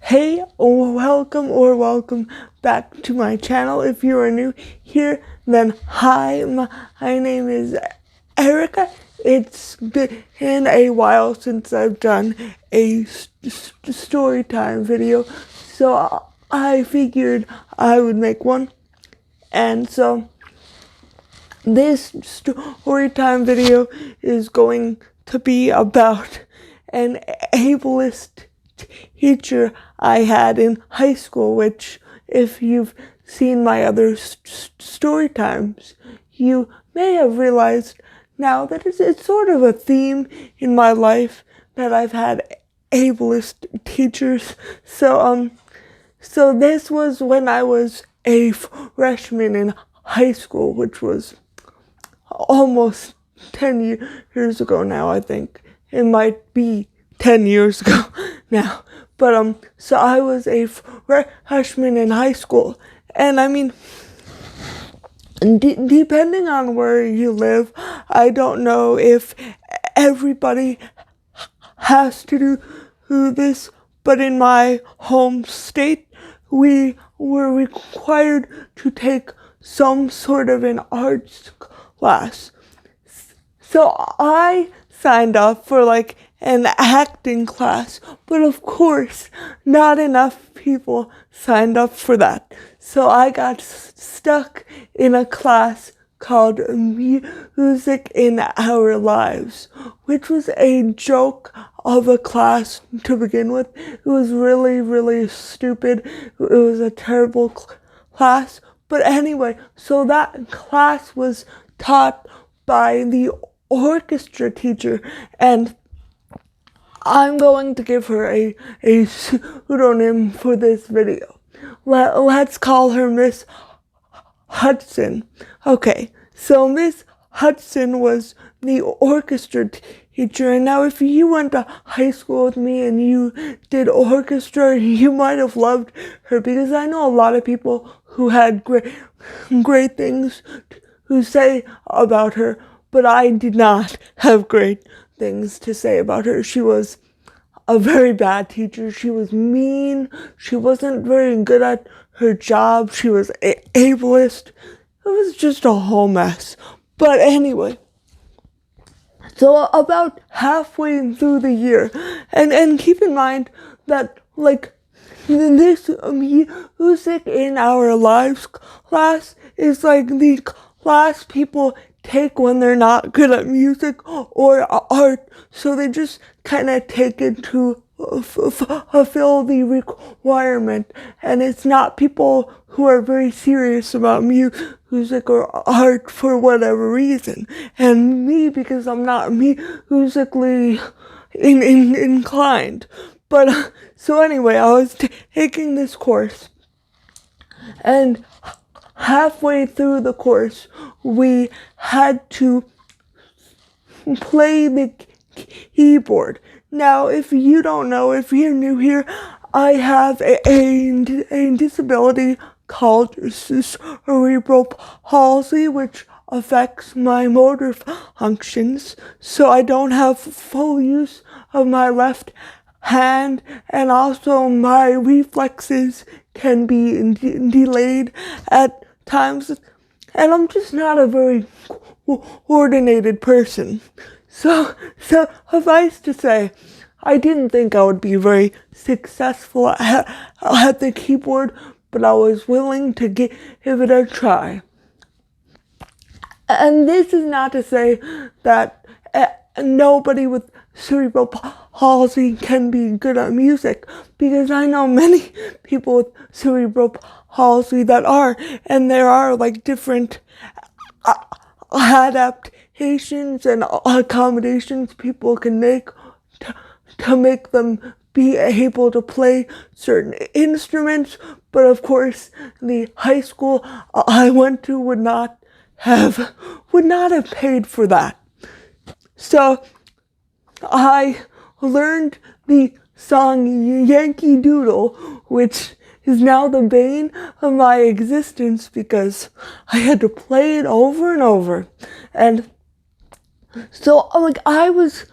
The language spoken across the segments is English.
Hey, welcome back to my channel. If you are new here, then hi, my name is Erica. It's been a while since I've done a story time video, so I figured I would make one. And so this story time video is going to be about an ableist teacher I had in high school, which, if you've seen my other story times, you may have realized now that it's sort of a theme in my life that I've had ableist teachers. So this was when I was a freshman in high school, which was almost 10 years ago now. I think it might be 10 years ago now. But so I was a freshman in high school, and I mean, depending on where you live, I don't know if everybody has to do this, but in my home state, we were required to take some sort of an arts class. So I signed up for like an acting class, but of course not enough people signed up for that. So I got stuck in a class called Music in Our Lives, which was a joke of a class to begin with. It was really stupid. It was a terrible class. But anyway, so that class was taught by the orchestra teacher, and I'm going to give her a pseudonym for this video. Let's call her Miss Hudson. Okay, so Miss Hudson was the orchestra teacher, and now if you went to high school with me and you did orchestra, you might have loved her, because I know a lot of people who had great things to say about her, but I did not have great things to say about her. She was a very bad teacher. She was mean. She wasn't very good at her job. She was ableist. It was just a whole mess. But anyway, so about halfway through the year, and keep in mind that like this Music in Our Lives class is like the class people take when they're not good at music or art, so they just kind of take it to fulfill the requirement, and it's not people who are very serious about music or art for whatever reason. And me, because I'm not musically inclined. But so anyway, I was taking this course, and halfway through the course, we had to play the keyboard. Now, if you don't know, if you're new here, I have a disability called Cerebral Palsy, which affects my motor functions, so I don't have full use of my left hand, and also my reflexes can be delayed at times, and I'm just not a very coordinated person. So suffice to say, I didn't think I would be very successful at the keyboard, but I was willing to give it a try. And this is not to say that nobody with cerebral palsy can be good at music, because I know many people with cerebral palsy that are, and there are like different adaptations and accommodations people can make to make them be able to play certain instruments. But of course, the high school I went to would not have paid for that. So I learned the song Yankee Doodle, which is now the bane of my existence because I had to play it over and over. And so I was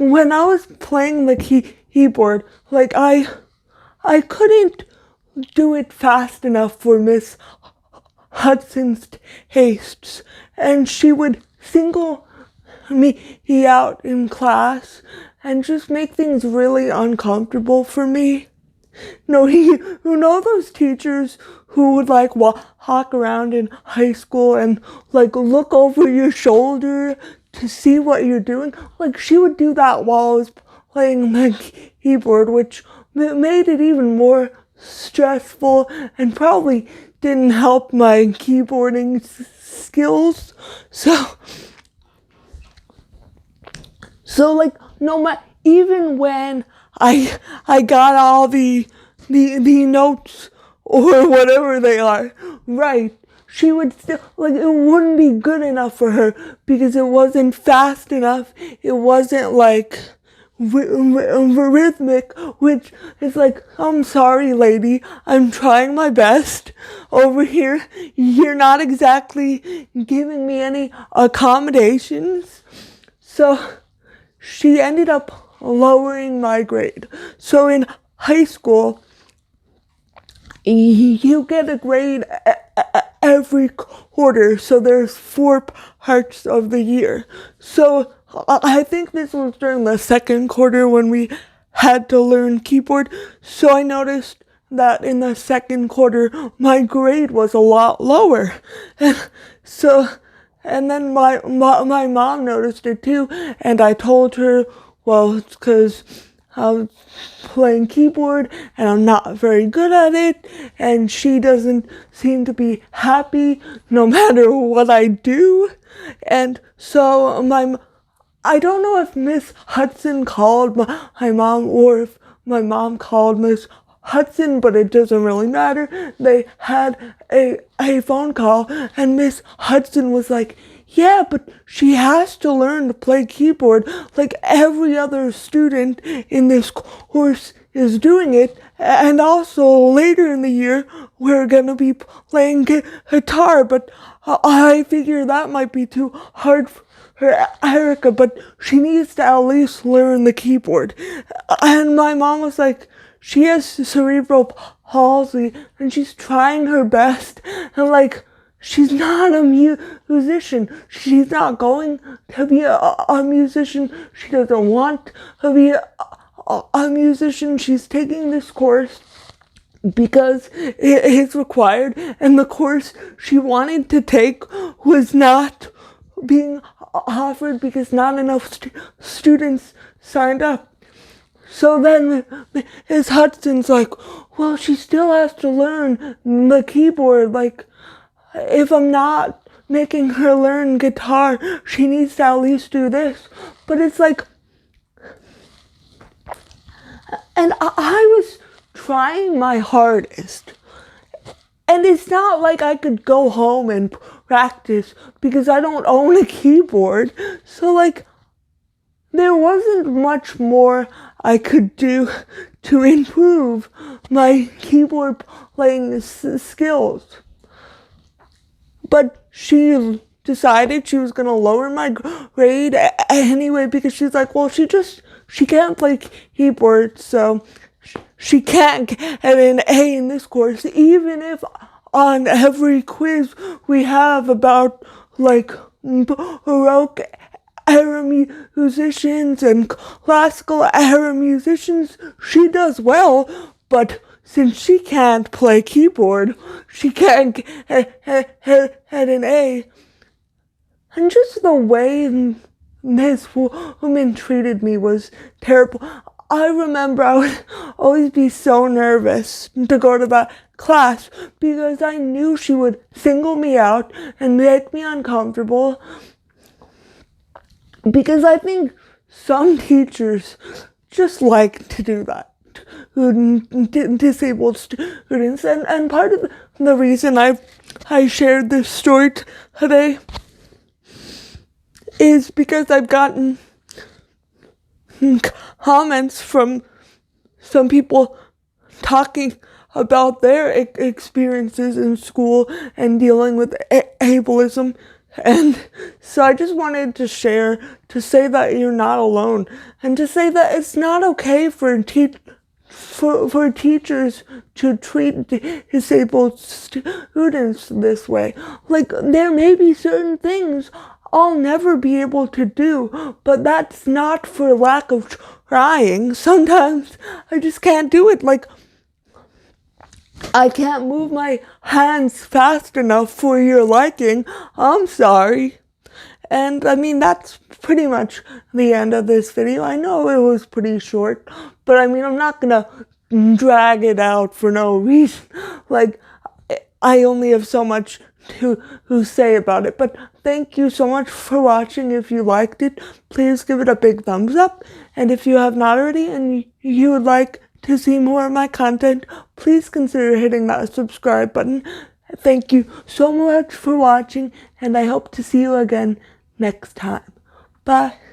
when I was playing the keyboard, I I couldn't do it fast enough for Miss Hudson's tastes, and she would single me out in class and just make things really uncomfortable for me. No, you know those teachers who would like walk around in high school and like look over your shoulder to see what you're doing? Like she would do that while I was playing the keyboard, which made it even more stressful and probably didn't help my keyboarding skills. So like no matter, even when I got all the notes or whatever they are right, she would still, like, it wouldn't be good enough for her because it wasn't fast enough. It wasn't like rhythmic, which is like, I'm sorry, lady, I'm trying my best over here. You're not exactly giving me any accommodations. So she ended up lowering my grade. So in high school, you get a grade every quarter. So there's 4 parts of the year. So I think this was during the second quarter when we had to learn keyboard. So I noticed that in the second quarter, my grade was a lot lower. And then my mom noticed it too, and I told her, well, it's because I was playing keyboard and I'm not very good at it, and she doesn't seem to be happy no matter what I do. And so I don't know if Miss Hudson called my mom or if my mom called Miss Hudson, but it doesn't really matter. They had a phone call, and Miss Hudson was like, yeah, but she has to learn to play keyboard like every other student in this course is doing it. And also later in the year, we're gonna be playing guitar, but I figure that might be too hard for Erica, but she needs to at least learn the keyboard. And my mom was like, she has cerebral palsy and she's trying her best, and like, she's not a musician. She's not going to be a musician. She doesn't want to be a musician. She's taking this course because it is required, and the course she wanted to take was not being offered because not enough students signed up. So then Ms. Hudson's like, well, she still has to learn the keyboard. Like, if I'm not making her learn guitar, she needs to at least do this. But it's like, and I was trying my hardest. And it's not like I could go home and practice because I don't own a keyboard. So like, there wasn't much more I could do to improve my keyboard playing skills. But she decided she was going to lower my grade anyway because she's like, well, she can't play keyboard, so she can't get an A in this course, even if on every quiz we have about like Baroque era musicians and classical era musicians, she does well, but since she can't play keyboard, she can't get an A. And just the way this woman treated me was terrible. I remember I would always be so nervous to go to that class because I knew she would single me out and make me uncomfortable. Because I think some teachers just like to do that, who disabled students. And part of the reason I shared this story today is because I've gotten comments from some people talking about their experiences in school and dealing with ableism. And so I just wanted to share, to say that you're not alone, and to say that it's not okay for for teachers to treat disabled students this way. Like, there may be certain things I'll never be able to do, but that's not for lack of trying. Sometimes I just can't do it. Like, I can't move my hands fast enough for your liking. I'm sorry. And I mean, that's pretty much the end of this video. I know it was pretty short, but I mean, I'm not gonna drag it out for no reason. Like, I only have so much to say about it. But thank you so much for watching. If you liked it, please give it a big thumbs up. And if you have not already and you would like to see more of my content, please consider hitting that subscribe button. Thank you so much for watching, and I hope to see you again next time. Bye.